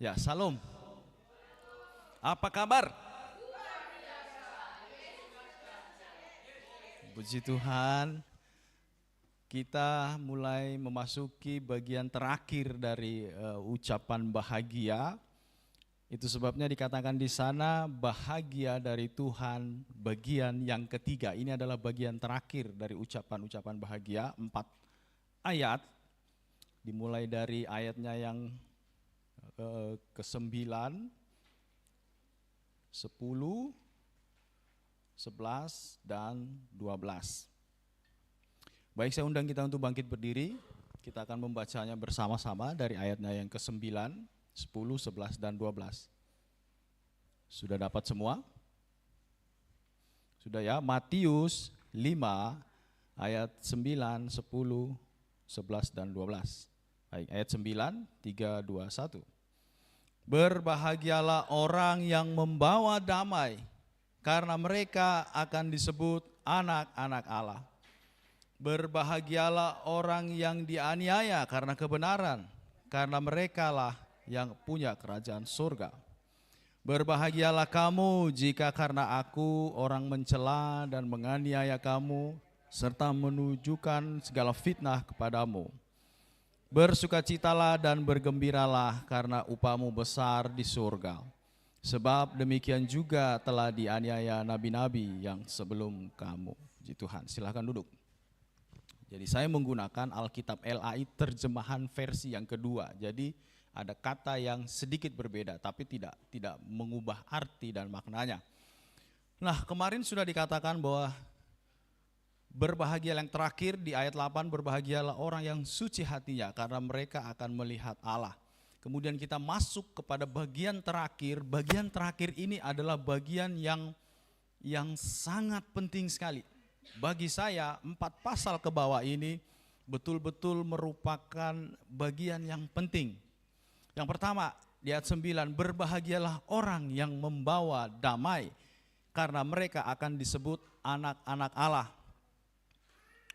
Ya, salam. Apa kabar? Puji Tuhan, kita mulai memasuki bagian terakhir dari ucapan bahagia. Itu sebabnya dikatakan di sana bahagia dari Tuhan bagian yang ketiga. Ini adalah bagian terakhir dari ucapan-ucapan bahagia, 4 ayat. Dimulai dari ayatnya yang ke-9, 10, 11, dan 12. Baik, saya undang kita untuk bangkit berdiri. Kita akan membacanya bersama-sama dari ayatnya yang ke-9, 10, 11, dan 12. Sudah dapat semua? Sudah ya? Matius 5 ayat 9, 10, 11, dan 12. Baik, ayat 9, 3, 2, 1. Berbahagialah orang yang membawa damai, karena mereka akan disebut anak-anak Allah. Berbahagialah orang yang dianiaya karena kebenaran, karena merekalah yang punya kerajaan surga. Berbahagialah kamu jika karena aku orang mencela dan menganiaya kamu, serta menunjukkan segala fitnah kepadamu. Bersukacitalah dan bergembiralah karena upahmu besar di surga. Sebab demikian juga telah dianiaya nabi-nabi yang sebelum kamu. Puji Tuhan, silakan duduk. Jadi saya menggunakan Alkitab LAI terjemahan versi yang kedua. Jadi ada kata yang sedikit berbeda tapi tidak mengubah arti dan maknanya. Nah, kemarin sudah dikatakan bahwa berbahagia yang terakhir di ayat 8, berbahagialah orang yang suci hatinya karena mereka akan melihat Allah. Kemudian kita masuk kepada bagian terakhir. Bagian terakhir ini adalah bagian yang sangat penting sekali. Bagi saya 4 pasal ke bawah ini betul-betul merupakan bagian yang penting. Yang pertama di ayat 9, berbahagialah orang yang membawa damai karena mereka akan disebut anak-anak Allah.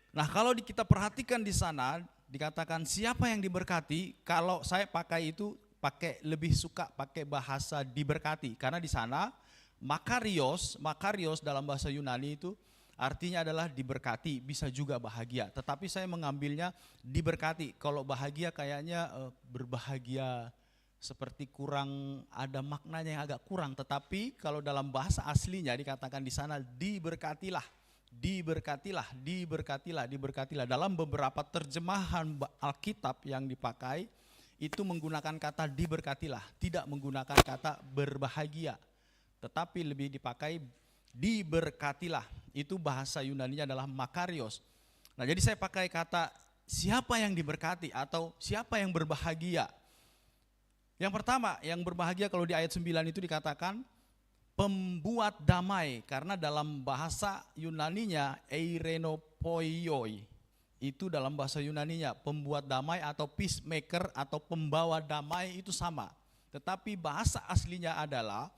Nah, kalau kita perhatikan di sana dikatakan siapa yang diberkati. Kalau saya pakai lebih suka pakai bahasa diberkati, karena di sana makarios dalam bahasa Yunani itu artinya adalah diberkati, bisa juga bahagia. Tetapi saya mengambilnya diberkati. Kalau bahagia kayaknya berbahagia seperti kurang ada maknanya yang agak kurang. Tetapi kalau dalam bahasa aslinya dikatakan di sana diberkatilah. Dalam beberapa terjemahan Alkitab yang dipakai itu menggunakan kata diberkatilah, tidak menggunakan kata berbahagia, tetapi lebih dipakai diberkatilah. Itu bahasa Yunaninya adalah makarios. Nah, jadi saya pakai kata siapa yang diberkati atau siapa yang berbahagia. Yang pertama yang berbahagia kalau di ayat 9 itu dikatakan pembuat damai, karena dalam bahasa Yunaninya eirenopoioi, itu dalam bahasa Yunaninya pembuat damai atau peacemaker atau pembawa damai itu sama. Tetapi bahasa aslinya adalah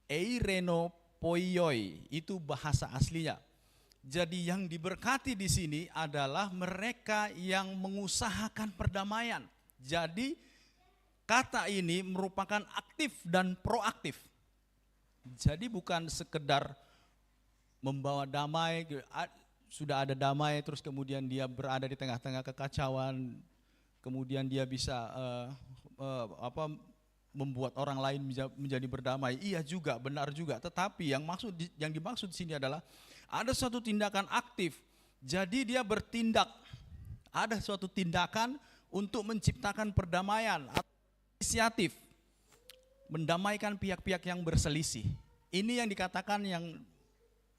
eirenopoioi, itu bahasa aslinya. Jadi yang diberkati di sini adalah mereka yang mengusahakan perdamaian. Jadi kata ini merupakan aktif dan proaktif. Jadi bukan sekedar membawa damai, sudah ada damai terus kemudian dia berada di tengah-tengah kekacauan, kemudian dia bisa membuat orang lain menjadi berdamai. Iya juga, benar juga. Tetapi yang dimaksud di sini adalah ada suatu tindakan aktif. Jadi dia bertindak, ada suatu tindakan untuk menciptakan perdamaian atau inisiatif mendamaikan pihak-pihak yang berselisih. Ini yang dikatakan yang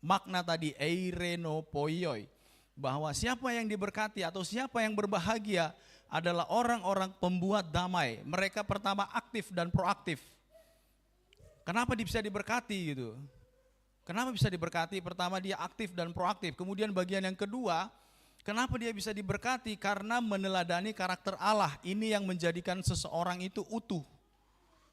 makna tadi eirenopoioi, bahwa siapa yang diberkati atau siapa yang berbahagia adalah orang-orang pembuat damai. Mereka pertama aktif dan proaktif. Kenapa bisa diberkati gitu? Kenapa bisa diberkati? Pertama dia aktif dan proaktif. Kemudian bagian yang kedua, kenapa dia bisa diberkati? Karena meneladani karakter Allah. Ini yang menjadikan seseorang itu utuh.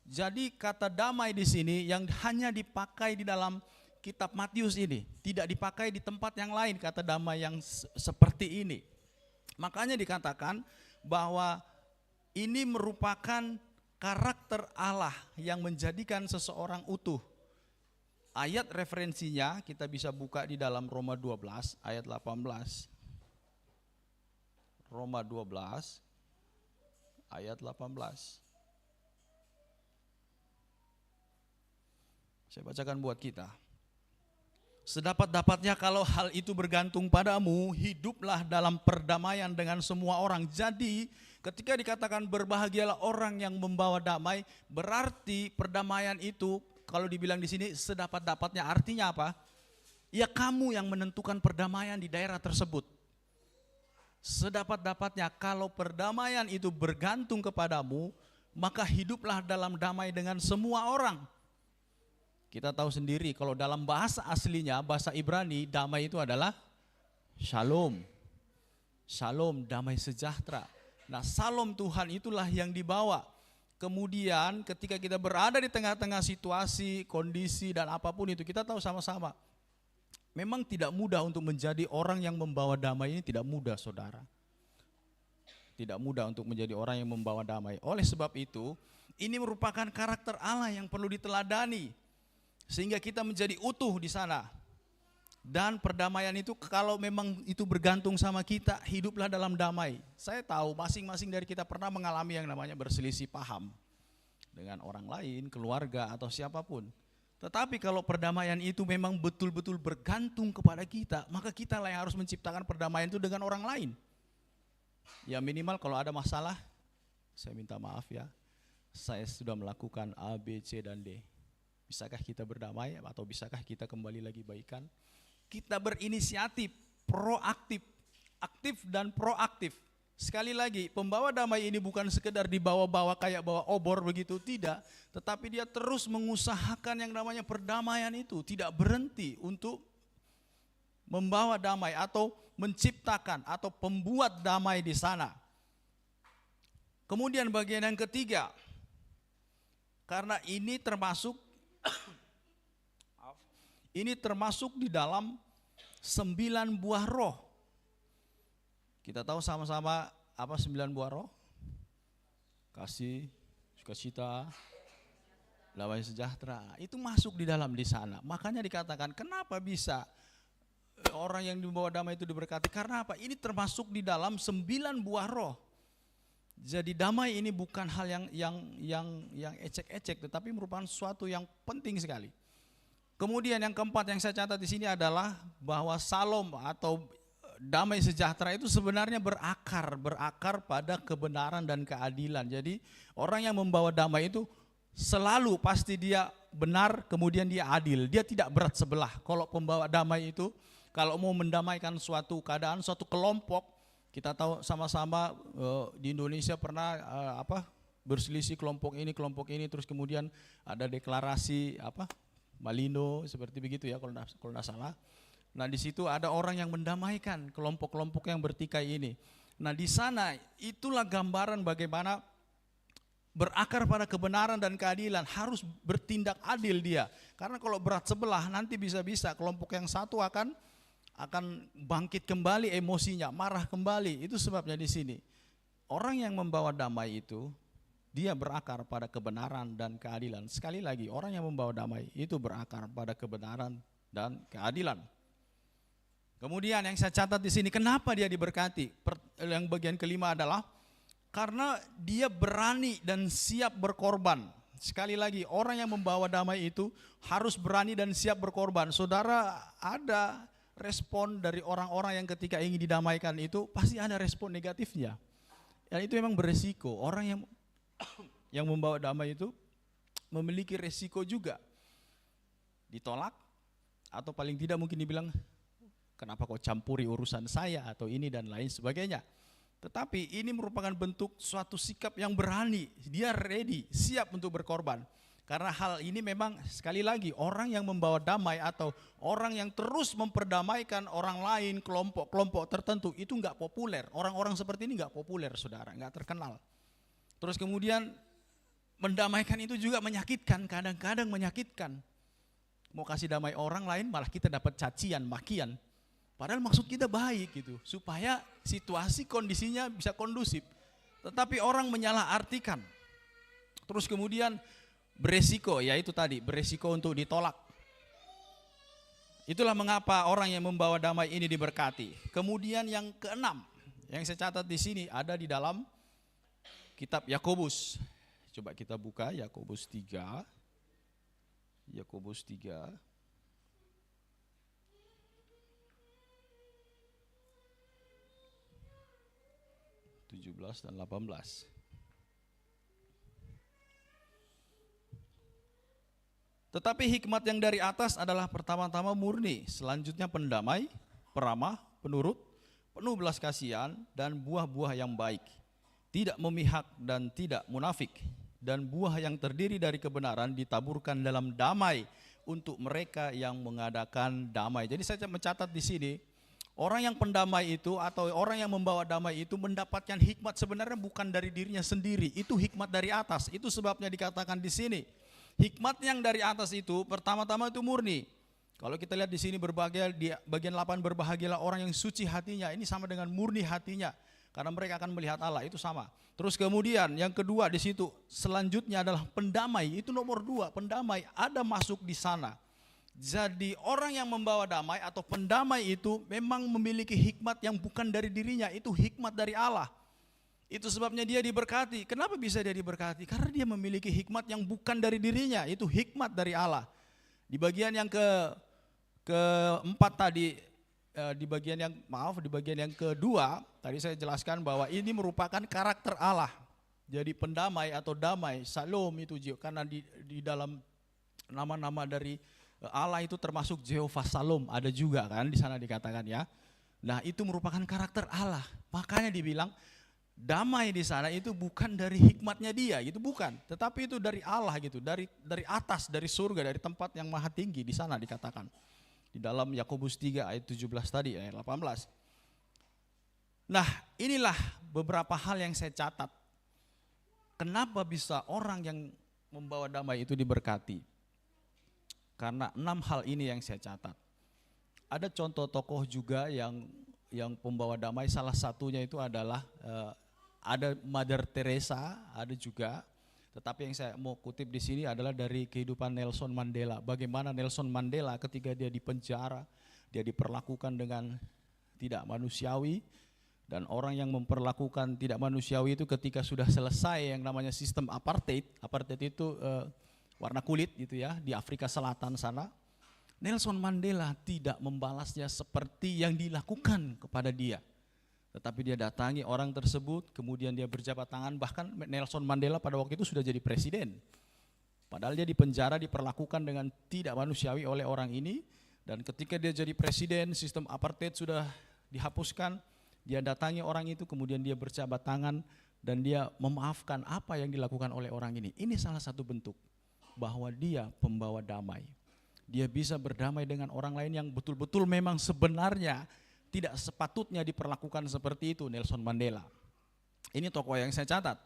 Jadi kata damai di sini yang hanya dipakai di dalam kitab Matius ini, tidak dipakai di tempat yang lain kata damai yang seperti ini. Makanya dikatakan bahwa ini merupakan karakter Allah yang menjadikan seseorang utuh. Ayat referensinya kita bisa buka di dalam Roma 12 ayat 18. Roma 12 ayat 18. Saya bacakan buat kita. Sedapat-dapatnya kalau hal itu bergantung padamu, hiduplah dalam perdamaian dengan semua orang. Jadi ketika dikatakan berbahagialah orang yang membawa damai, berarti perdamaian itu kalau dibilang di sini sedapat-dapatnya, artinya apa? Ya kamu yang menentukan perdamaian di daerah tersebut. Sedapat-dapatnya kalau perdamaian itu bergantung kepadamu, maka hiduplah dalam damai dengan semua orang. Kita tahu sendiri kalau dalam bahasa aslinya, bahasa Ibrani, damai itu adalah shalom. Shalom, damai sejahtera. Nah, shalom Tuhan itulah yang dibawa. Kemudian ketika kita berada di tengah-tengah situasi, kondisi dan apapun itu, kita tahu sama-sama. Memang tidak mudah untuk menjadi orang yang membawa damai ini, tidak mudah saudara. Tidak mudah untuk menjadi orang yang membawa damai. Oleh sebab itu, ini merupakan karakter Allah yang perlu diteladani. Sehingga kita menjadi utuh di sana. Dan perdamaian itu kalau memang itu bergantung sama kita, hiduplah dalam damai. Saya tahu masing-masing dari kita pernah mengalami yang namanya berselisih paham dengan orang lain, keluarga atau siapapun. Tetapi kalau perdamaian itu memang betul-betul bergantung kepada kita, maka kita lah yang harus menciptakan perdamaian itu dengan orang lain. Ya minimal kalau ada masalah, saya minta maaf ya, saya sudah melakukan A, B, C, dan D. Bisakah kita berdamai atau bisakah kita kembali lagi baikan? Kita berinisiatif, proaktif, aktif dan proaktif. Sekali lagi, pembawa damai ini bukan sekedar dibawa-bawa kayak bawa obor begitu, tidak. Tetapi dia terus mengusahakan yang namanya perdamaian itu, tidak berhenti untuk membawa damai atau menciptakan atau pembuat damai di sana. Kemudian bagian yang ketiga, karena ini termasuk di dalam 9 buah roh. Kita tahu sama-sama apa 9 buah roh? Kasih, sukacita, damai sejahtera. Itu masuk di dalam di sana. Makanya dikatakan kenapa bisa orang yang membawa damai itu diberkati? Karena apa? Ini termasuk di dalam 9 buah roh. Jadi damai ini bukan hal yang ecek-ecek, tetapi merupakan sesuatu yang penting sekali. Kemudian yang keempat yang saya catat di sini adalah bahwa Shalom atau damai sejahtera itu sebenarnya berakar pada kebenaran dan keadilan. Jadi orang yang membawa damai itu selalu pasti dia benar, kemudian dia adil. Dia tidak berat sebelah. Kalau pembawa damai itu kalau mau mendamaikan suatu keadaan, suatu kelompok, kita tahu sama-sama di Indonesia pernah berselisih kelompok ini, terus kemudian ada deklarasi Malino seperti begitu ya kalau tidak salah. Nah di situ ada orang yang mendamaikan kelompok-kelompok yang bertikai ini. Nah di sana itulah gambaran bagaimana berakar pada kebenaran dan keadilan, harus bertindak adil dia. Karena kalau berat sebelah nanti bisa-bisa kelompok yang satu akan bangkit kembali emosinya, marah kembali. Itu sebabnya di sini orang yang membawa damai itu dia berakar pada kebenaran dan keadilan. Sekali lagi, orang yang membawa damai itu berakar pada kebenaran dan keadilan. Kemudian yang saya catat di sini, kenapa dia diberkati? Yang bagian kelima adalah karena dia berani dan siap berkorban. Sekali lagi, orang yang membawa damai itu harus berani dan siap berkorban. Saudara, ada respon dari orang-orang yang ketika ingin didamaikan itu pasti ada respon negatifnya. Dan itu memang beresiko. Orang yang membawa damai itu memiliki resiko juga. Ditolak atau paling tidak mungkin dibilang, kenapa kau campuri urusan saya atau ini dan lain sebagainya. Tetapi ini merupakan bentuk suatu sikap yang berani. Dia ready, siap untuk berkorban. Karena hal ini memang sekali lagi orang yang membawa damai atau orang yang terus memperdamaikan orang lain, kelompok-kelompok tertentu itu enggak populer. Orang-orang seperti ini enggak populer, saudara, enggak terkenal. Terus kemudian mendamaikan itu juga menyakitkan, kadang-kadang menyakitkan. Mau kasih damai orang lain malah kita dapat cacian, makian. Padahal maksud kita baik gitu, supaya situasi kondisinya bisa kondusif. Tetapi orang menyalahartikan. Terus kemudian beresiko, yaitu tadi beresiko untuk ditolak. Itulah mengapa orang yang membawa damai ini diberkati. Kemudian yang keenam, yang saya catat di sini ada di dalam kitab Yakobus. Coba kita buka Yakobus 3. Yakobus 3. 17 dan 18. Tetapi hikmat yang dari atas adalah pertama-tama murni, selanjutnya pendamai, peramah, penurut, penuh belas kasihan, dan buah-buah yang baik, tidak memihak dan tidak munafik, dan buah yang terdiri dari kebenaran ditaburkan dalam damai untuk mereka yang mengadakan damai. Jadi saya mencatat di sini, orang yang pendamai itu atau orang yang membawa damai itu mendapatkan hikmat sebenarnya bukan dari dirinya sendiri, itu hikmat dari atas. Itu sebabnya dikatakan di sini, hikmat yang dari atas itu pertama-tama itu murni. Kalau kita lihat di sini di bagian 8, berbahagialah orang yang suci hatinya. Ini sama dengan murni hatinya, karena mereka akan melihat Allah, itu sama. Terus kemudian yang kedua di situ selanjutnya adalah pendamai. Itu nomor 2, pendamai ada masuk di sana. Jadi orang yang membawa damai atau pendamai itu memang memiliki hikmat yang bukan dari dirinya, itu hikmat dari Allah. Itu sebabnya dia diberkati. Kenapa bisa dia diberkati? Karena dia memiliki hikmat yang bukan dari dirinya, itu hikmat dari Allah. Di bagian yang keempat tadi, di bagian yang kedua, tadi saya jelaskan bahwa ini merupakan karakter Allah. Jadi pendamai atau damai, Salom itu, karena di dalam nama-nama dari Allah itu termasuk Jehovah Salom, ada juga kan di sana dikatakan ya. Nah, itu merupakan karakter Allah. Makanya dibilang damai di sana itu bukan dari hikmatnya dia, itu bukan, tetapi itu dari Allah gitu, dari atas, dari surga, dari tempat yang maha tinggi, di sana dikatakan. Di dalam Yakobus 3 ayat 17 tadi, ayat 18. Nah, inilah beberapa hal yang saya catat. Kenapa bisa orang yang membawa damai itu diberkati? Karena 6 hal ini yang saya catat. Ada contoh tokoh juga yang pembawa damai, salah satunya itu adalah ada Mother Teresa, ada juga. Tetapi yang saya mau kutip di sini adalah dari kehidupan Nelson Mandela. Bagaimana Nelson Mandela ketika dia dipenjara, dia diperlakukan dengan tidak manusiawi, dan orang yang memperlakukan tidak manusiawi itu ketika sudah selesai yang namanya sistem apartheid. Apartheid itu warna kulit gitu ya, di Afrika Selatan sana. Nelson Mandela tidak membalasnya seperti yang dilakukan kepada dia. Tetapi dia datangi orang tersebut, kemudian dia berjabat tangan, bahkan Nelson Mandela pada waktu itu sudah jadi presiden. Padahal dia dipenjara, diperlakukan dengan tidak manusiawi oleh orang ini, dan ketika dia jadi presiden, sistem apartheid sudah dihapuskan, dia datangi orang itu, kemudian dia berjabat tangan, dan dia memaafkan apa yang dilakukan oleh orang ini. Ini salah satu bentuk bahwa dia pembawa damai. Dia bisa berdamai dengan orang lain yang betul-betul memang sebenarnya tidak sepatutnya diperlakukan seperti itu, Nelson Mandela. Ini tokoh yang saya catat.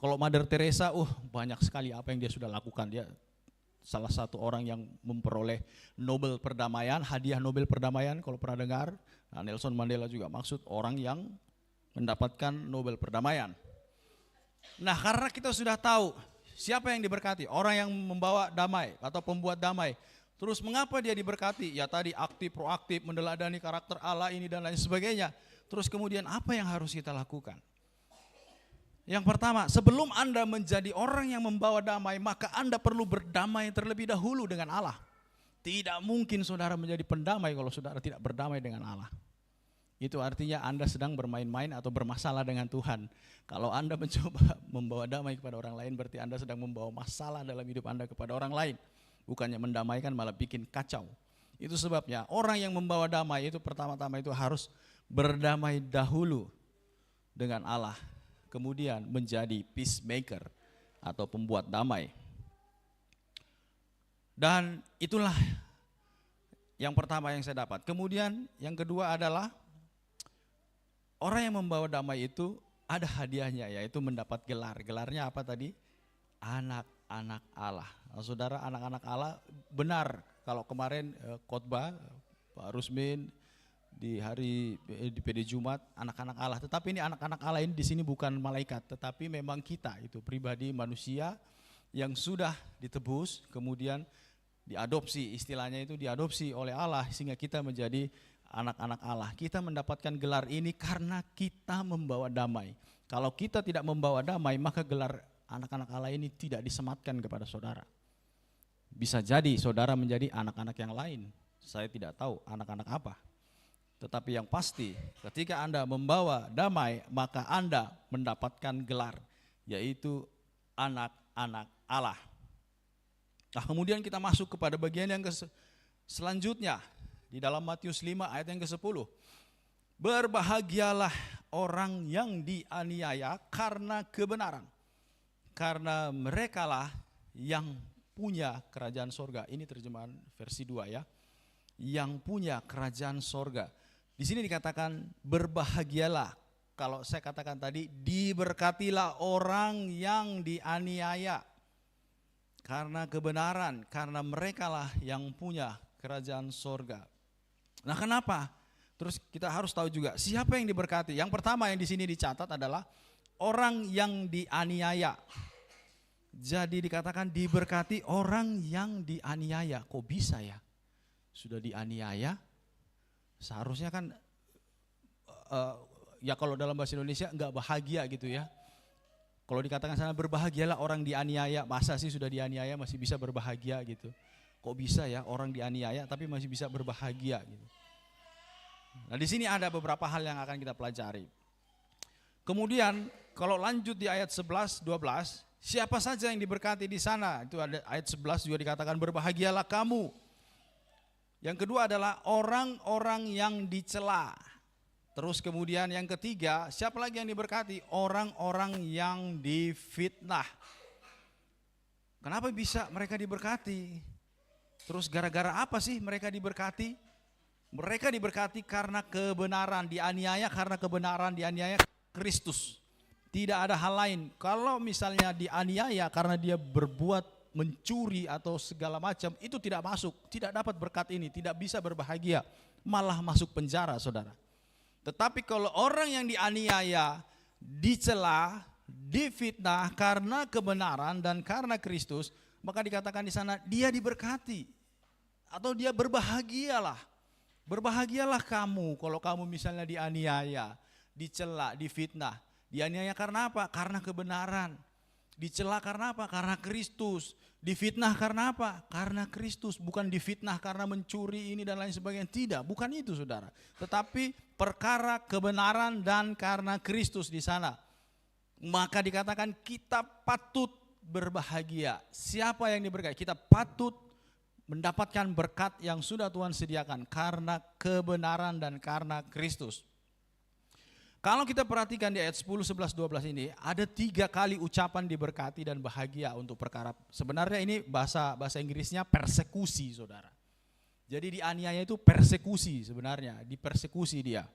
Kalau Mother Teresa, banyak sekali apa yang dia sudah lakukan. Dia salah satu orang yang memperoleh Nobel Perdamaian, hadiah Nobel Perdamaian, kalau pernah dengar. Nah, Nelson Mandela juga maksud orang yang mendapatkan Nobel Perdamaian. Nah, karena kita sudah tahu siapa yang diberkati, orang yang membawa damai atau pembuat damai. Terus mengapa dia diberkati? Ya tadi aktif, proaktif, meneladani karakter Allah ini dan lain sebagainya. Terus kemudian apa yang harus kita lakukan? Yang pertama, sebelum Anda menjadi orang yang membawa damai, maka Anda perlu berdamai terlebih dahulu dengan Allah. Tidak mungkin saudara menjadi pendamai kalau saudara tidak berdamai dengan Allah. Itu artinya Anda sedang bermain-main atau bermasalah dengan Tuhan. Kalau Anda mencoba membawa damai kepada orang lain, berarti Anda sedang membawa masalah dalam hidup Anda kepada orang lain. Bukannya mendamaikan, malah bikin kacau. Itu sebabnya orang yang membawa damai itu pertama-tama itu harus berdamai dahulu dengan Allah. Kemudian menjadi peacemaker atau pembuat damai. Dan itulah yang pertama yang saya dapat. Kemudian yang kedua adalah orang yang membawa damai itu ada hadiahnya, yaitu mendapat gelar. Gelarnya apa tadi? Anak-anak Allah. Nah, saudara, anak-anak Allah benar. Kalau kemarin khotbah Pak Rusmin di PD Jumat, anak-anak Allah. Tetapi ini anak-anak Allah ini di sini bukan malaikat, tetapi memang kita itu pribadi manusia yang sudah ditebus, kemudian diadopsi, istilahnya itu diadopsi oleh Allah sehingga kita menjadi anak-anak Allah. Kita mendapatkan gelar ini karena kita membawa damai. Kalau kita tidak membawa damai, maka gelar anak-anak Allah ini tidak disematkan kepada saudara. Bisa jadi saudara menjadi anak-anak yang lain. Saya tidak tahu anak-anak apa. Tetapi yang pasti ketika Anda membawa damai, maka Anda mendapatkan gelar, yaitu anak-anak Allah. Nah, kemudian kita masuk kepada bagian yang selanjutnya di dalam Matius 5 ayat yang ke-10. Berbahagialah orang yang dianiaya karena kebenaran, karena merekalah yang punya kerajaan sorga. Ini terjemahan versi 2 ya. Yang punya kerajaan sorga. Di sini dikatakan berbahagialah. Kalau saya katakan tadi, diberkatilah orang yang dianiaya karena kebenaran, karena merekalah yang punya kerajaan sorga. Nah, kenapa? Terus kita harus tahu juga siapa yang diberkati. Yang pertama yang di sini dicatat adalah orang yang dianiaya. Jadi dikatakan diberkati orang yang dianiaya. Kok bisa ya? Sudah dianiaya, seharusnya kan ya kalau dalam bahasa Indonesia enggak bahagia gitu ya. Kalau dikatakan sana berbahagialah orang dianiaya, masa sih sudah dianiaya masih bisa berbahagia gitu. Kok bisa ya orang dianiaya tapi masih bisa berbahagia gitu. Nah, di sini ada beberapa hal yang akan kita pelajari. Kemudian kalau lanjut di ayat 11, 12, siapa saja yang diberkati di sana? Itu ada ayat 11 juga dikatakan berbahagialah kamu. Yang kedua adalah orang-orang yang dicela. Terus kemudian yang ketiga, siapa lagi yang diberkati? Orang-orang yang difitnah. Kenapa bisa mereka diberkati? Terus gara-gara apa sih mereka diberkati? Mereka diberkati karena kebenaran, dianiaya karena kebenaran, dianiaya Kristus. Tidak ada hal lain. Kalau misalnya dianiaya karena dia berbuat mencuri atau segala macam, itu tidak masuk, tidak dapat berkat ini, tidak bisa berbahagia, malah masuk penjara, saudara. Tetapi kalau orang yang dianiaya, dicela, difitnah karena kebenaran dan karena Kristus, maka dikatakan di sana dia diberkati atau dia berbahagialah. Berbahagialah kamu kalau kamu misalnya dianiaya, dicela, difitnah. Dianiaya karena apa? Karena kebenaran. Dicela karena apa? Karena Kristus. Difitnah karena apa? Karena Kristus. Bukan difitnah karena mencuri ini dan lain sebagainya. Tidak, bukan itu saudara. Tetapi perkara kebenaran dan karena Kristus di sana. Maka dikatakan kita patut berbahagia. Siapa yang diberkati? Kita patut mendapatkan berkat yang sudah Tuhan sediakan karena kebenaran dan karena Kristus. Kalau kita perhatikan di ayat 10, 11, 12 ini, ada 3 kali ucapan diberkati dan bahagia untuk perkara. Sebenarnya ini bahasa Inggrisnya persekusi, saudara. Jadi dianiaya itu persekusi sebenarnya, dipersekusi dia.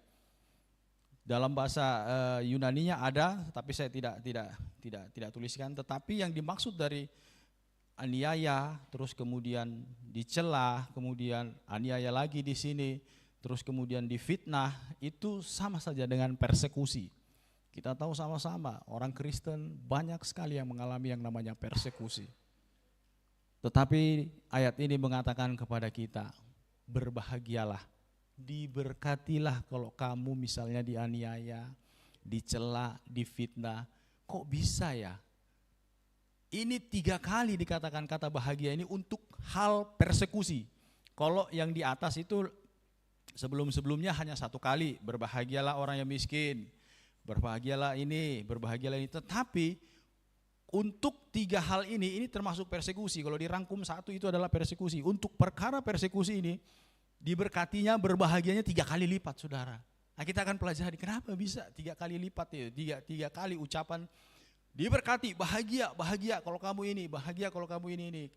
Dalam bahasa Yunaninya ada, tapi saya tidak tuliskan. Tetapi yang dimaksud dari aniaya, terus kemudian dicela, kemudian aniaya lagi di sini, terus kemudian difitnah, itu sama saja dengan persekusi. Kita tahu sama-sama orang Kristen banyak sekali yang mengalami yang namanya persekusi. Tetapi ayat ini mengatakan kepada kita, berbahagialah, diberkatilah kalau kamu misalnya dianiaya, dicela, difitnah. Kok bisa ya? Ini 3 kali dikatakan kata bahagia ini untuk hal persekusi. Kalau yang di atas itu sebelum-sebelumnya hanya 1 kali, berbahagialah orang yang miskin, berbahagialah ini, berbahagialah ini. Tetapi untuk 3 hal ini termasuk persekusi. Kalau dirangkum 1 itu adalah persekusi. Untuk perkara persekusi ini diberkatinya berbahagianya 3 kali lipat, saudara. Nah, kita akan pelajari kenapa bisa 3 kali lipat itu, 3 kali ucapan diberkati, bahagia kalau kamu ini, bahagia kalau kamu ini.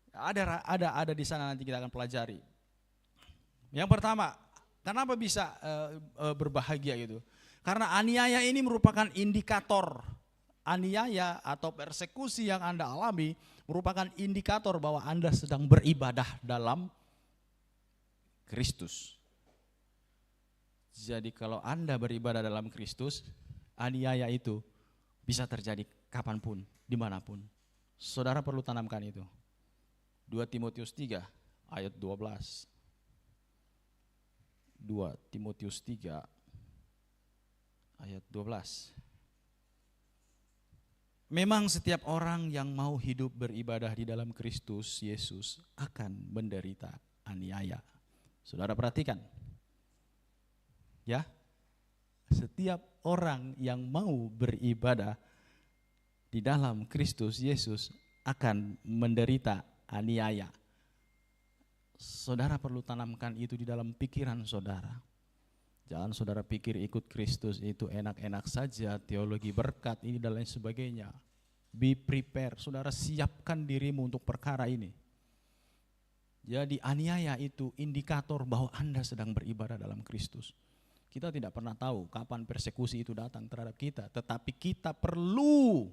Ada di sana, nanti kita akan pelajari. Yang pertama, kenapa bisa berbahagia gitu? Karena aniaya ini merupakan indikator. Aniaya atau persekusi yang Anda alami merupakan indikator bahwa Anda sedang beribadah dalam Kristus. Jadi kalau Anda beribadah dalam Kristus, aniaya itu bisa terjadi kapanpun, dimanapun. Saudara perlu tanamkan itu. 2 Timotius 3 ayat 12. 2 Timotius 3 ayat 12. Memang setiap orang yang mau hidup beribadah di dalam Kristus Yesus akan menderita aniaya. Saudara perhatikan. Ya. Setiap orang yang mau beribadah di dalam Kristus Yesus akan menderita aniaya. Saudara perlu tanamkan itu di dalam pikiran saudara. Jangan saudara pikir ikut Kristus itu enak-enak saja, teologi berkat ini dan lain sebagainya. Be prepare, saudara siapkan dirimu untuk perkara ini. Jadi aniaya itu indikator bahwa Anda sedang beribadah dalam Kristus. Kita tidak pernah tahu kapan persekusi itu datang terhadap kita, tetapi kita perlu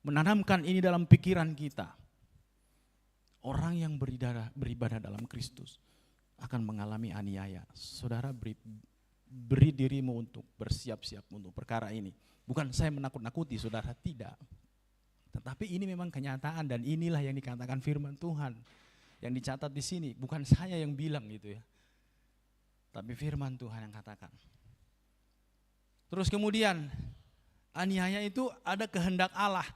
menanamkan ini dalam pikiran kita. Orang yang beribadah dalam Kristus akan mengalami aniaya. Saudara beri dirimu untuk bersiap-siap untuk perkara ini. Bukan saya menakut-nakuti saudara, tidak. Tetapi ini memang kenyataan dan inilah yang dikatakan firman Tuhan. Yang dicatat di sini, bukan saya yang bilang gitu ya. Tapi firman Tuhan yang katakan. Terus kemudian, aniaya itu ada kehendak Allah.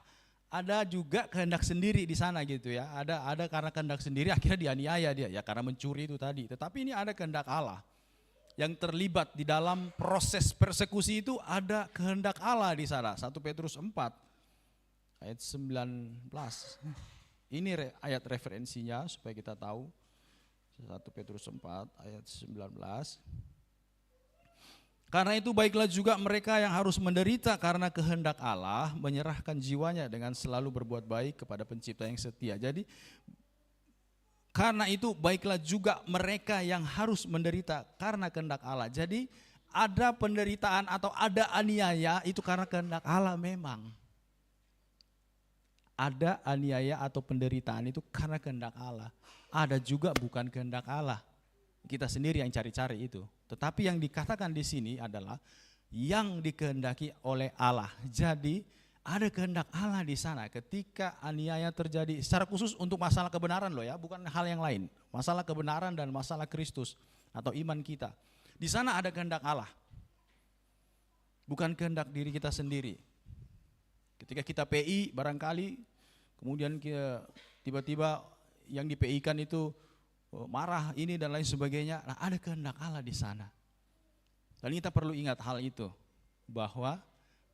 Ada juga kehendak sendiri di sana gitu ya. Ada karena kehendak sendiri akhirnya dianiaya dia ya karena mencuri itu tadi. Tetapi ini ada kehendak Allah yang terlibat di dalam proses persekusi itu, ada kehendak Allah di sana. 1 Petrus 4 ayat 19. Ini ayat referensinya supaya kita tahu. 1 Petrus 4 ayat 19. Karena itu baiklah juga mereka yang harus menderita karena kehendak Allah, menyerahkan jiwanya dengan selalu berbuat baik kepada pencipta yang setia. Jadi karena itu baiklah juga mereka yang harus menderita karena kehendak Allah. Jadi ada penderitaan atau ada aniaya itu karena kehendak Allah memang. Ada aniaya atau penderitaan itu karena kehendak Allah. Ada juga bukan kehendak Allah. Kita sendiri yang cari-cari itu. Tetapi yang dikatakan di sini adalah yang dikehendaki oleh Allah. Jadi ada kehendak Allah di sana ketika aniaya terjadi secara khusus untuk masalah kebenaran loh ya, bukan hal yang lain. Masalah kebenaran dan masalah Kristus atau iman kita. Di sana ada kehendak Allah. Bukan kehendak diri kita sendiri. Ketika kita PI barangkali kemudian tiba-tiba yang di PI-kan itu marah ini dan lain sebagainya. Nah, ada kehendak Allah di sana. Dan kita perlu ingat hal itu, bahwa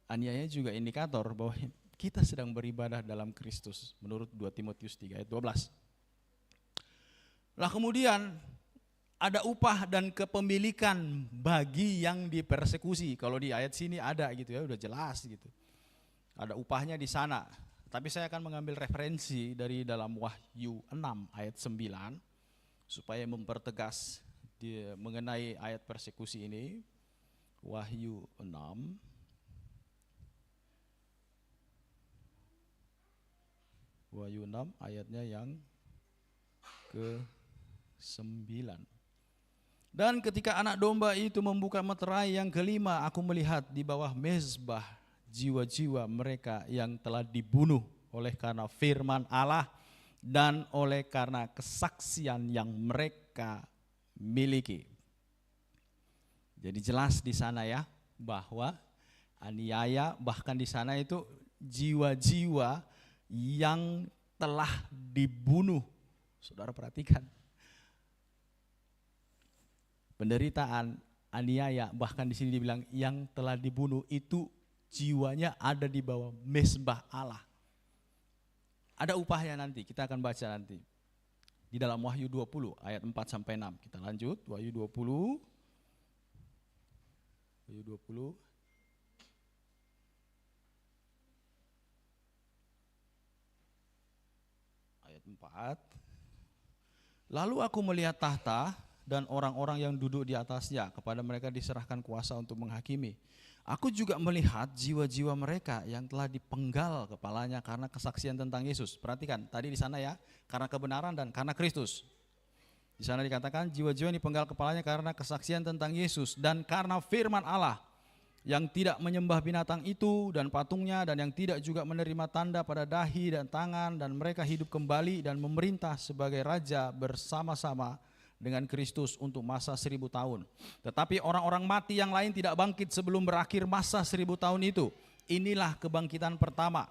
aniaya juga indikator bahwa kita sedang beribadah dalam Kristus menurut 2 Timotius 3 ayat 12. Lah kemudian ada upah dan kepemilikan bagi yang dipersekusi. Kalau di ayat sini ada gitu ya, udah jelas gitu. Ada upahnya di sana. Tapi saya akan mengambil referensi dari dalam Wahyu 6 ayat 9. Supaya mempertegas mengenai ayat persekusi ini. Wahyu 6 ayatnya yang ke-9. Dan ketika anak domba itu membuka meterai yang kelima, aku melihat di bawah mezbah jiwa-jiwa mereka yang telah dibunuh oleh karena firman Allah dan oleh karena kesaksian yang mereka miliki. Jadi jelas di sana ya bahwa aniaya bahkan di sana itu jiwa-jiwa yang telah dibunuh. Saudara perhatikan. Penderitaan, aniaya bahkan di sini dibilang yang telah dibunuh itu jiwanya ada di bawah mezbah Allah. Ada upahnya nanti, kita akan baca nanti. Di dalam Wahyu 20 ayat 4 sampai 6. Kita lanjut, Wahyu 20. Wahyu 20. Ayat 4. Lalu aku melihat tahta dan orang-orang yang duduk di atasnya, kepada mereka diserahkan kuasa untuk menghakimi. Aku juga melihat jiwa-jiwa mereka yang telah dipenggal kepalanya karena kesaksian tentang Yesus. Perhatikan, tadi di sana ya, karena kebenaran dan karena Kristus. Di sana dikatakan jiwa-jiwa yang dipenggal kepalanya karena kesaksian tentang Yesus dan karena firman Allah. yang tidak menyembah binatang itu dan patungnya, dan yang tidak juga menerima tanda pada dahi dan tangan, dan mereka hidup kembali dan memerintah sebagai raja bersama-sama dengan Kristus untuk masa 1000 tahun. Tetapi orang-orang mati yang lain tidak bangkit sebelum berakhir masa 1000 tahun itu. Inilah kebangkitan pertama.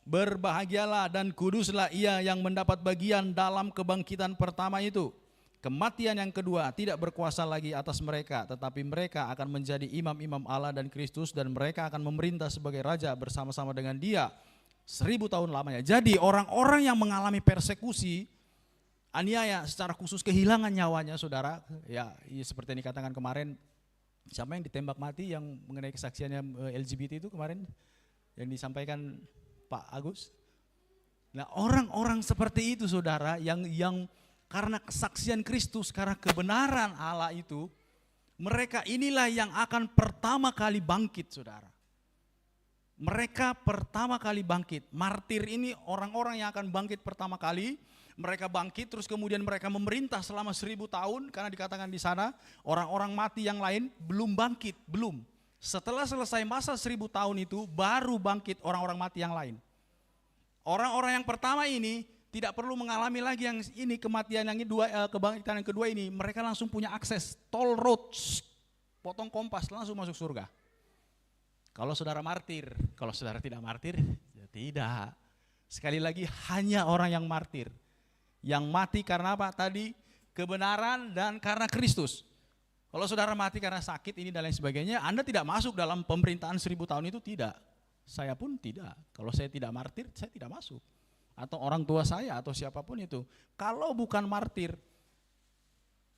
Berbahagialah dan kuduslah ia yang mendapat bagian dalam kebangkitan pertama itu. Kematian yang kedua tidak berkuasa lagi atas mereka, tetapi mereka akan menjadi imam-imam Allah dan Kristus, dan mereka akan memerintah sebagai raja bersama-sama dengan Dia 1000 tahun lamanya. Jadi orang-orang yang mengalami persekusi, aniaya, secara khusus kehilangan nyawanya, saudara, ya seperti yang dikatakan kemarin, siapa yang ditembak mati yang mengenai kesaksiannya LGBT itu kemarin yang disampaikan Pak Agus. Nah, orang-orang seperti itu, saudara, yang karena kesaksian Kristus, karena kebenaran Allah itu, mereka inilah yang akan pertama kali bangkit, saudara. Mereka pertama kali bangkit. Martir ini orang-orang yang akan bangkit pertama kali. Mereka bangkit, terus kemudian mereka memerintah selama 1000 tahun, karena dikatakan di sana orang-orang mati yang lain belum bangkit, belum. Setelah selesai masa 1000 tahun itu, baru bangkit orang-orang mati yang lain. Orang-orang yang pertama ini tidak perlu mengalami lagi yang ini, kematian yang kebangkitan yang kedua ini. Mereka langsung punya akses toll road, potong kompas, langsung masuk surga. Kalau saudara martir, kalau saudara tidak martir, ya tidak. Sekali lagi, hanya orang yang martir, yang mati karena apa? Tadi kebenaran dan karena Kristus. Kalau saudara mati karena sakit ini dan lain sebagainya, Anda tidak masuk dalam pemerintahan 1000 tahun itu, tidak. Saya pun tidak. Kalau saya tidak martir, saya tidak masuk. Atau orang tua saya atau siapapun itu. Kalau bukan martir,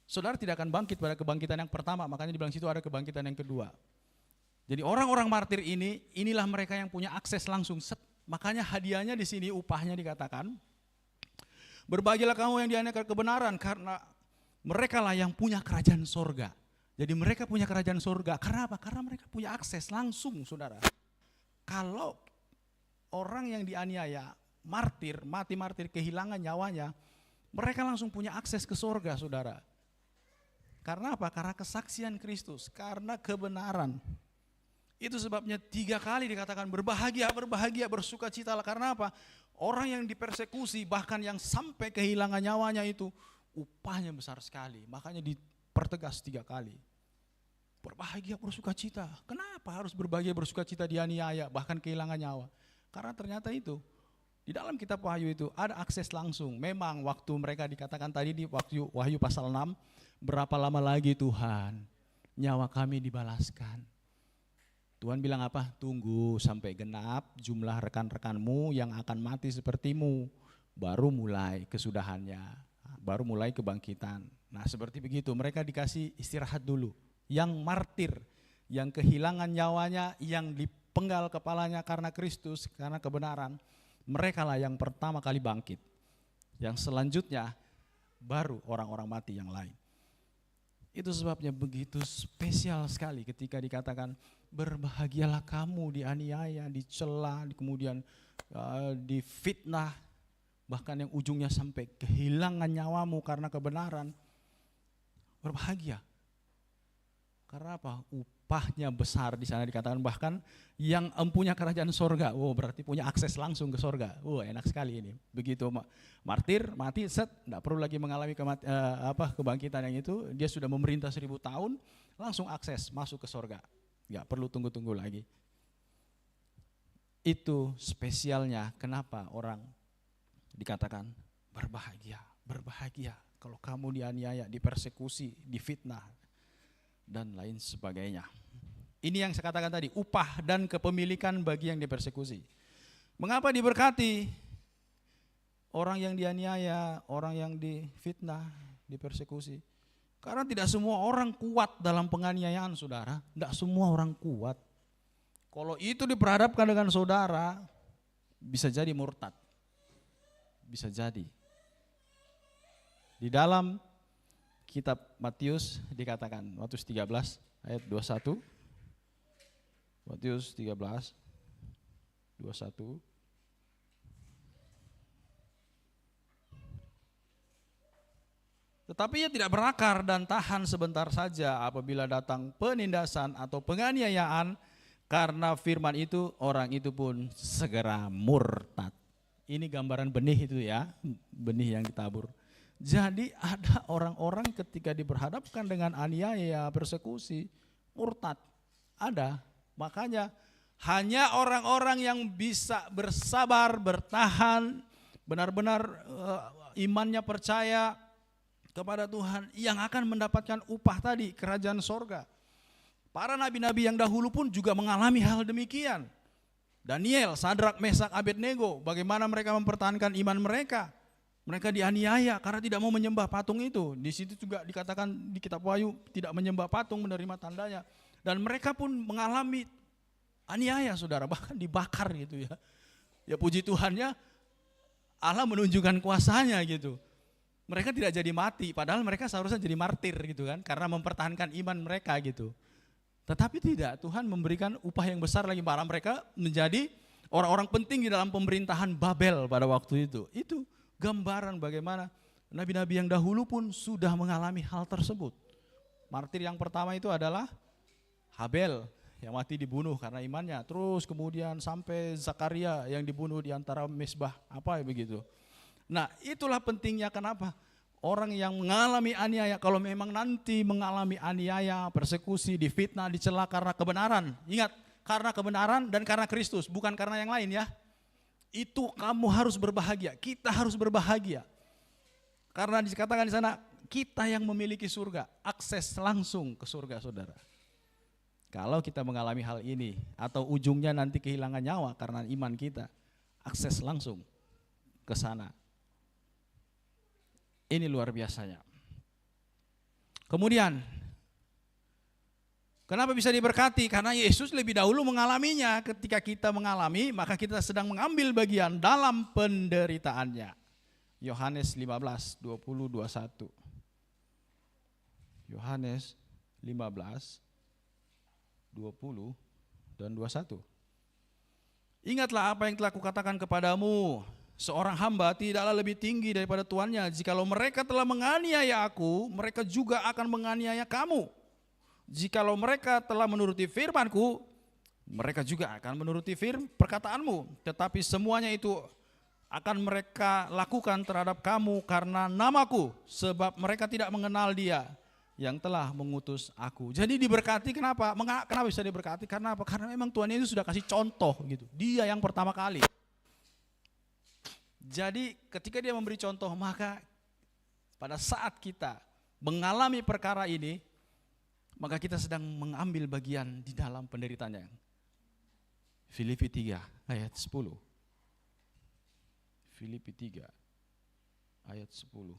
saudara tidak akan bangkit pada kebangkitan yang pertama. Makanya dibilang situ ada kebangkitan yang kedua. Jadi orang-orang martir ini, inilah mereka yang punya akses langsung. Makanya hadiahnya di sini, upahnya dikatakan, berbahagialah kamu yang dianiaya kebenaran, karena mereka lah yang punya kerajaan sorga. Jadi mereka punya kerajaan sorga. Karena apa? Karena mereka punya akses langsung, saudara. Kalau orang yang dianiaya, martir, mati martir, kehilangan nyawanya, mereka langsung punya akses ke sorga, saudara. Karena apa? Karena kesaksian Kristus, karena kebenaran. Itu sebabnya 3 kali dikatakan berbahagia, berbahagia, bersukacitalah. Karena apa? Orang yang dipersekusi, bahkan yang sampai kehilangan nyawanya itu, upahnya besar sekali. Makanya dipertegas 3 kali. Berbahagia, bersukacita. Kenapa harus berbahagia, bersukacita, dianiaya, bahkan kehilangan nyawa? Karena ternyata itu, di dalam kitab Wahyu itu ada akses langsung. Memang waktu mereka dikatakan tadi di Wahyu pasal 6, berapa lama lagi Tuhan nyawa kami dibalaskan? Tuhan bilang apa? Tunggu sampai genap jumlah rekan-rekanmu yang akan mati sepertimu. Baru mulai kesudahannya, baru mulai kebangkitan. Nah seperti begitu, mereka dikasih istirahat dulu. Yang martir, yang kehilangan nyawanya, yang dipenggal kepalanya karena Kristus, karena kebenaran, mereka lah yang pertama kali bangkit. Yang selanjutnya baru orang-orang mati yang lain. Itu sebabnya begitu spesial sekali ketika dikatakan berbahagialah kamu dianiaya, dicela, kemudian difitnah, bahkan yang ujungnya sampai kehilangan nyawamu karena kebenaran. Berbahagia. Karena apa? Upahnya besar di sana dikatakan, bahkan yang empunya kerajaan sorga. Berarti punya akses langsung ke sorga. Enak sekali ini. Begitu martir, mati, tidak perlu lagi mengalami kebangkitan yang itu. Dia sudah memerintah 1000 tahun, langsung akses masuk ke sorga. Gak perlu tunggu-tunggu lagi. Itu spesialnya kenapa orang dikatakan berbahagia, berbahagia. Kalau kamu dianiaya, dipersekusi, difitnah, dan lain sebagainya. Ini yang saya katakan tadi, upah dan kepemilikan bagi yang dipersekusi. Mengapa diberkati? Orang yang dianiaya, orang yang difitnah, dipersekusi. Karena tidak semua orang kuat dalam penganiayaan, saudara. Tidak semua orang kuat. Kalau itu diperhadapkan dengan saudara, bisa jadi murtad. Bisa jadi. Di dalam kitab Matius dikatakan, Matius 13 ayat 21, Matius 13, 21. Tetapi ia tidak berakar dan tahan sebentar saja apabila datang penindasan atau penganiayaan, karena firman itu orang itu pun segera murtad. Ini gambaran benih itu ya, benih yang ditabur. Jadi ada orang-orang ketika diberhadapkan dengan aniaya, persekusi, murtad. Ada, makanya hanya orang-orang yang bisa bersabar, bertahan, benar-benar imannya percaya kepada Tuhan yang akan mendapatkan upah tadi, kerajaan sorga. Para nabi-nabi yang dahulu pun juga mengalami hal demikian. Daniel, Sadrak, Mesak, Abednego, bagaimana mereka mempertahankan iman mereka. Mereka dianiaya karena tidak mau menyembah patung itu. Di situ juga dikatakan di kitab Wahyu, tidak menyembah patung, menerima tandanya. Dan mereka pun mengalami aniaya, saudara, bahkan dibakar gitu ya. Ya puji Tuhannya, Allah menunjukkan kuasanya gitu. Mereka tidak jadi mati, padahal mereka seharusnya jadi martir gitu kan, karena mempertahankan iman mereka gitu. Tetapi tidak, Tuhan memberikan upah yang besar lagi, para mereka menjadi orang-orang penting di dalam pemerintahan Babel pada waktu itu. Itu gambaran bagaimana nabi-nabi yang dahulu pun sudah mengalami hal tersebut. Martir yang pertama itu adalah Habel yang mati dibunuh karena imannya. Terus kemudian sampai Zakaria yang dibunuh di antara mezbah apa ya begitu. Nah itulah pentingnya kenapa orang yang mengalami aniaya, kalau memang nanti mengalami aniaya, persekusi, difitnah, dicela karena kebenaran. Ingat, karena kebenaran dan karena Kristus, bukan karena yang lain ya. Itu kamu harus berbahagia, kita harus berbahagia. Karena dikatakan di sana, kita yang memiliki surga, akses langsung ke surga saudara. Kalau kita mengalami hal ini, atau ujungnya nanti kehilangan nyawa karena iman kita, akses langsung ke sana. Ini luar biasanya. Kemudian, kenapa bisa diberkati? Karena Yesus lebih dahulu mengalaminya. Ketika kita mengalami, maka kita sedang mengambil bagian dalam penderitaannya. Yohanes 15, 20, 21. Yohanes 15, 20 dan 21. Ingatlah apa yang telah kukatakan kepadamu. Seorang hamba tidaklah lebih tinggi daripada tuannya. Jikalau mereka telah menganiaya aku, mereka juga akan menganiaya kamu. Jikalau mereka telah menuruti firman-Ku, mereka juga akan menuruti perkataanmu. Tetapi semuanya itu akan mereka lakukan terhadap kamu karena nama-Ku, sebab mereka tidak mengenal Dia yang telah mengutus aku. Jadi diberkati kenapa? Kenapa bisa diberkati? Karena apa? Karena memang Tuhan Yesus sudah kasih contoh gitu. Dia yang pertama kali. Jadi ketika dia memberi contoh, maka pada saat kita mengalami perkara ini, maka kita sedang mengambil bagian di dalam penderitanya. Filipi 3 ayat 10. Filipi 3 ayat 10.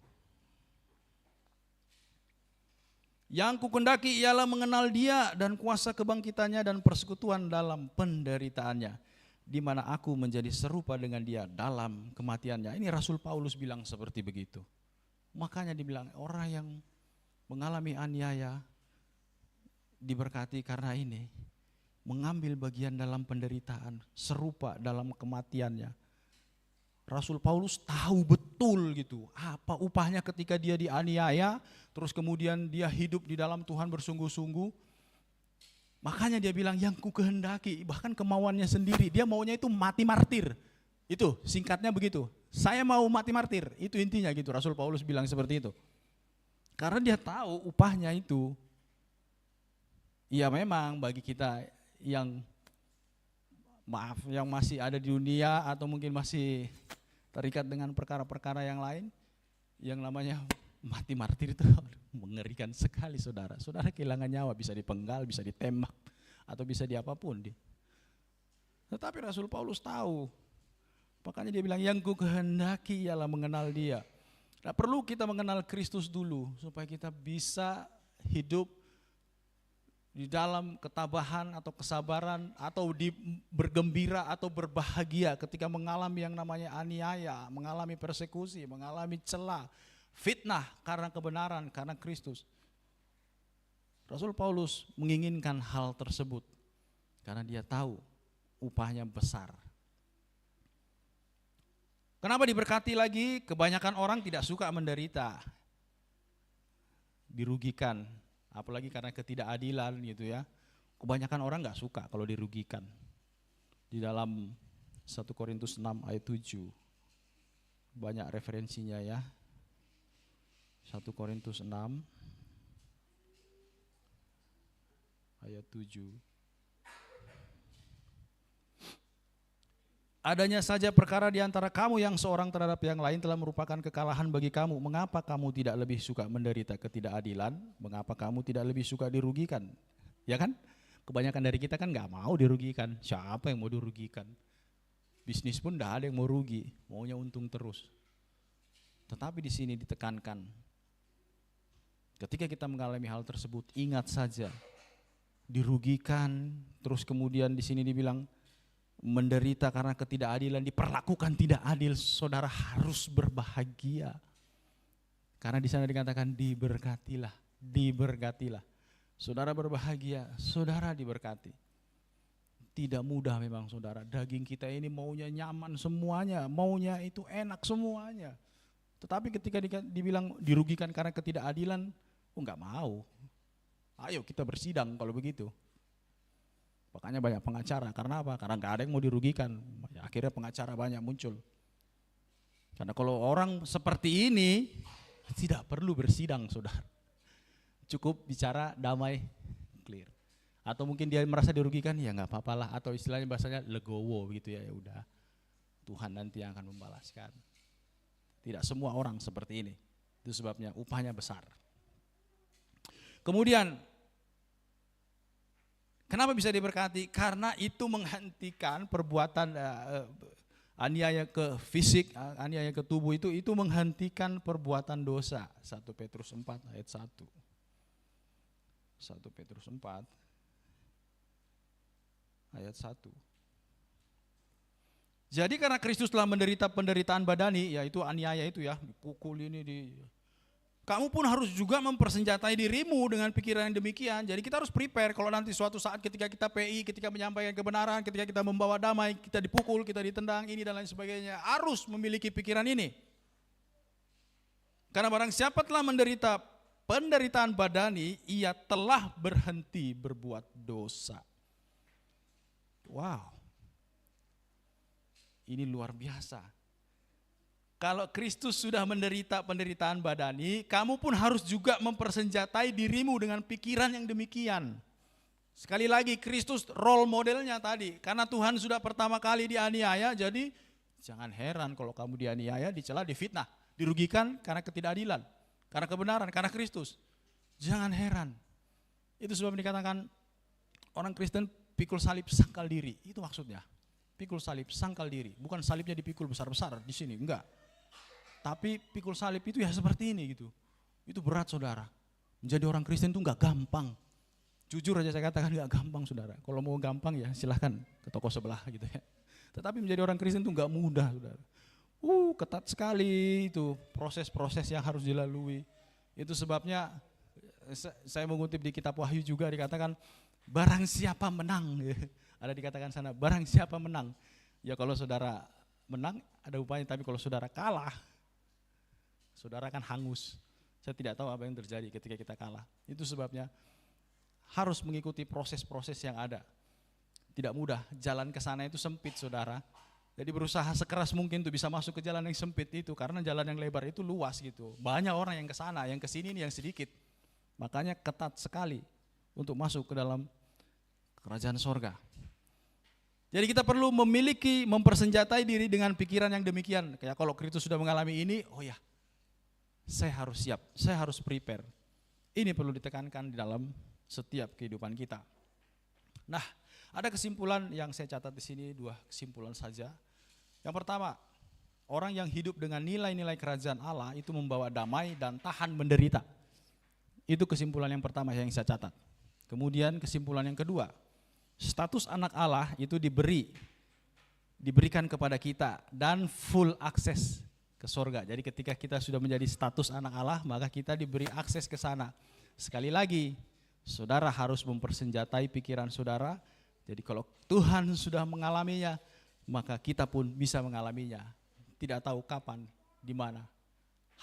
Yang kukendaki ialah mengenal Dia dan kuasa kebangkitannya dan persekutuan dalam penderitaannya, di mana aku menjadi serupa dengan Dia dalam kematiannya. Ini Rasul Paulus bilang seperti begitu. Makanya dibilang orang yang mengalami aniaya diberkati karena ini, mengambil bagian dalam penderitaan, serupa dalam kematiannya. Rasul Paulus tahu betul gitu apa upahnya ketika dia dianiaya, terus kemudian dia hidup di dalam Tuhan bersungguh-sungguh. Makanya dia bilang yang ku kehendaki, bahkan kemauannya sendiri, dia maunya itu mati martir. Itu singkatnya begitu. Saya mau mati martir, itu intinya gitu. Rasul Paulus bilang seperti itu. Karena dia tahu upahnya itu. Ya memang bagi kita yang yang masih ada di dunia atau mungkin masih terikat dengan perkara-perkara yang lain, yang namanya mati martir itu mengerikan sekali saudara. Saudara kehilangan nyawa, bisa dipenggal, bisa ditembak, atau bisa diapapun. Tetapi Rasul Paulus tahu, makanya dia bilang yang ku kehendaki ialah mengenal Dia. Nah, perlu kita mengenal Kristus dulu supaya kita bisa hidup di dalam ketabahan atau kesabaran atau bergembira atau berbahagia ketika mengalami yang namanya aniaya, mengalami persekusi, mengalami celah, fitnah karena kebenaran, karena Kristus. Rasul Paulus menginginkan hal tersebut karena dia tahu upahnya besar. Kenapa diberkati lagi? Kebanyakan orang tidak suka menderita. dirugikan, apalagi karena ketidakadilan gitu ya. Kebanyakan orang nggak suka kalau dirugikan. Di dalam 1 Korintus 6 ayat 7 banyak referensinya ya. 1 Korintus 6 ayat 7. Adanya saja perkara di antara kamu yang seorang terhadap yang lain telah merupakan kekalahan bagi kamu. Mengapa kamu tidak lebih suka menderita ketidakadilan? Mengapa kamu tidak lebih suka dirugikan? Ya kan? Kebanyakan dari kita kan nggak mau dirugikan. Siapa yang mau dirugikan? Bisnis pun nggak ada yang mau rugi, maunya untung terus. Tetapi di sini ditekankan, ketika kita mengalami hal tersebut, ingat saja, dirugikan, terus kemudian di sini dibilang menderita karena ketidakadilan, diperlakukan tidak adil, saudara harus berbahagia. Karena di sana dikatakan diberkatilah, diberkatilah. Saudara berbahagia, saudara diberkati. Tidak mudah memang saudara, daging kita ini maunya nyaman semuanya, maunya itu enak semuanya. Tetapi ketika dibilang dirugikan karena ketidakadilan, enggak mau. Ayo kita bersidang kalau begitu. Makanya banyak pengacara, karena apa? Karena nggak ada yang mau dirugikan. Akhirnya pengacara banyak muncul. Karena kalau orang seperti ini tidak perlu bersidang, saudara. Cukup bicara damai, clear. Atau mungkin dia merasa dirugikan, ya nggak apa-apa lah. Atau istilahnya bahasanya legowo gitu ya, ya udah. Tuhan nanti yang akan membalaskan. Tidak semua orang seperti ini. Itu sebabnya upahnya besar. Kemudian kenapa bisa diberkati? Karena itu menghentikan perbuatan aniaya ke fisik, aniaya ke tubuh itu menghentikan perbuatan dosa. 1 Petrus 4 ayat 1. 1 Petrus 4 ayat 1. Jadi karena Kristus telah menderita penderitaan badani, yaitu aniaya itu ya, dipukul ini kamu pun harus juga mempersenjatai dirimu dengan pikiran yang demikian. Jadi kita harus prepare kalau nanti suatu saat ketika kita PI, ketika menyampaikan kebenaran, ketika kita membawa damai, kita dipukul, kita ditendang, ini dan lain sebagainya. Harus memiliki pikiran ini. Karena barang siapa telah menderita penderitaan badani, ia telah berhenti berbuat dosa. Wow. Ini luar biasa. Kalau Kristus sudah menderita penderitaan badani, kamu pun harus juga mempersenjatai dirimu dengan pikiran yang demikian. Sekali lagi, Kristus role modelnya tadi. Karena Tuhan sudah pertama kali dianiaya, jadi jangan heran kalau kamu dianiaya, dicela, difitnah, dirugikan karena ketidakadilan, karena kebenaran, karena Kristus. Jangan heran. Itu sebab dikatakan orang Kristen pikul salib sangkal diri. Itu maksudnya. Pikul salib sangkal diri. Bukan salibnya dipikul besar-besar di sini, enggak. Tapi pikul salib itu ya seperti ini gitu. Itu berat saudara. Menjadi orang Kristen itu enggak gampang. Jujur aja saya katakan enggak gampang saudara. Kalau mau gampang ya silahkan ke toko sebelah gitu ya. Tetapi menjadi orang Kristen itu enggak mudah saudara. Ketat sekali itu proses-proses yang harus dilalui. Itu sebabnya saya mengutip di kitab Wahyu juga dikatakan barang siapa menang. Ada dikatakan sana barang siapa menang. Ya kalau saudara menang ada upahnya, tapi kalau saudara kalah, saudara akan hangus. Saya tidak tahu apa yang terjadi ketika kita kalah. Itu sebabnya harus mengikuti proses-proses yang ada. Tidak mudah, jalan ke sana itu sempit saudara. Jadi berusaha sekeras mungkin untuk bisa masuk ke jalan yang sempit itu, karena jalan yang lebar itu luas gitu. Banyak orang yang ke sana, yang ke sini ini yang sedikit. Makanya ketat sekali untuk masuk ke dalam kerajaan sorga. Jadi kita perlu mempersenjatai diri dengan pikiran yang demikian. Kayak kalau Kristus sudah mengalami ini, oh ya, saya harus siap, saya harus prepare. Ini perlu ditekankan di dalam setiap kehidupan kita. Nah, ada kesimpulan yang saya catat di sini, 2 kesimpulan saja. Yang pertama, orang yang hidup dengan nilai-nilai kerajaan Allah itu membawa damai dan tahan menderita. Itu kesimpulan yang pertama yang saya catat. Kemudian kesimpulan yang kedua, status anak Allah itu diberikan kepada kita dan full akses ke sorga. Jadi ketika kita sudah menjadi status anak Allah, maka kita diberi akses ke sana. Sekali lagi, saudara harus mempersenjatai pikiran saudara. Jadi kalau Tuhan sudah mengalaminya, maka kita pun bisa mengalaminya. Tidak tahu kapan, di mana.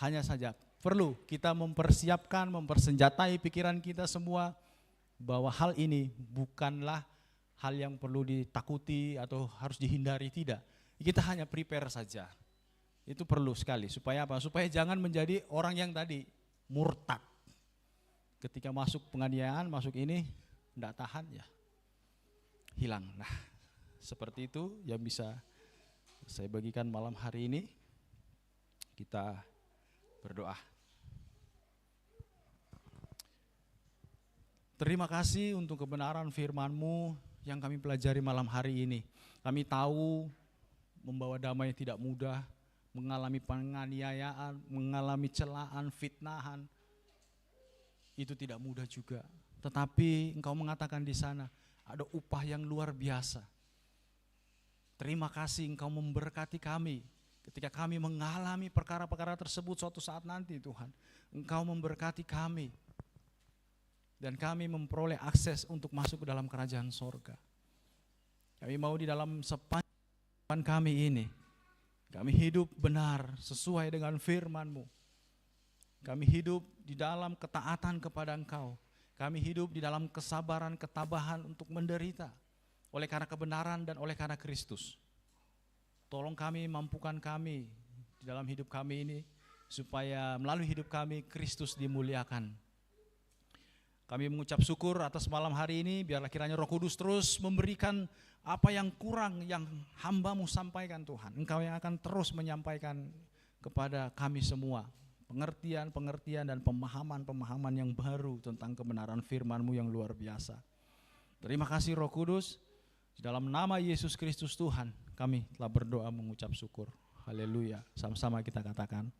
Hanya saja perlu kita mempersiapkan, mempersenjatai pikiran kita semua bahwa hal ini bukanlah hal yang perlu ditakuti atau harus dihindari, tidak. Kita hanya prepare saja. Itu perlu sekali, supaya apa? Supaya jangan menjadi orang yang tadi murtad. Ketika masuk penganiayaan, masuk ini, tidak tahan ya, hilang. Nah, seperti itu yang bisa saya bagikan malam hari ini. Kita berdoa. Terima kasih untuk kebenaran firman-Mu yang kami pelajari malam hari ini. Kami tahu membawa damai tidak mudah, mengalami penganiayaan, mengalami celaan, fitnahan, itu tidak mudah juga. Tetapi Engkau mengatakan di sana ada upah yang luar biasa. Terima kasih Engkau memberkati kami ketika kami mengalami perkara-perkara tersebut suatu saat nanti Tuhan. Engkau memberkati kami dan kami memperoleh akses untuk masuk ke dalam kerajaan sorga. Kami mau di dalam sepanjang kami ini, kami hidup benar sesuai dengan firman-Mu. Kami hidup di dalam ketaatan kepada Engkau. Kami hidup di dalam kesabaran, ketabahan untuk menderita oleh karena kebenaran dan oleh karena Kristus. Tolong kami, mampukan kami di dalam hidup kami ini, supaya melalui hidup kami Kristus dimuliakan. Kami mengucap syukur atas malam hari ini, biarlah kiranya Roh Kudus terus memberikan apa yang kurang yang hamba-Mu sampaikan Tuhan. Engkau yang akan terus menyampaikan kepada kami semua pengertian-pengertian dan pemahaman-pemahaman yang baru tentang kebenaran firman-Mu yang luar biasa. Terima kasih Roh Kudus, di dalam nama Yesus Kristus Tuhan kami telah berdoa mengucap syukur. Haleluya, sama-sama kita katakan.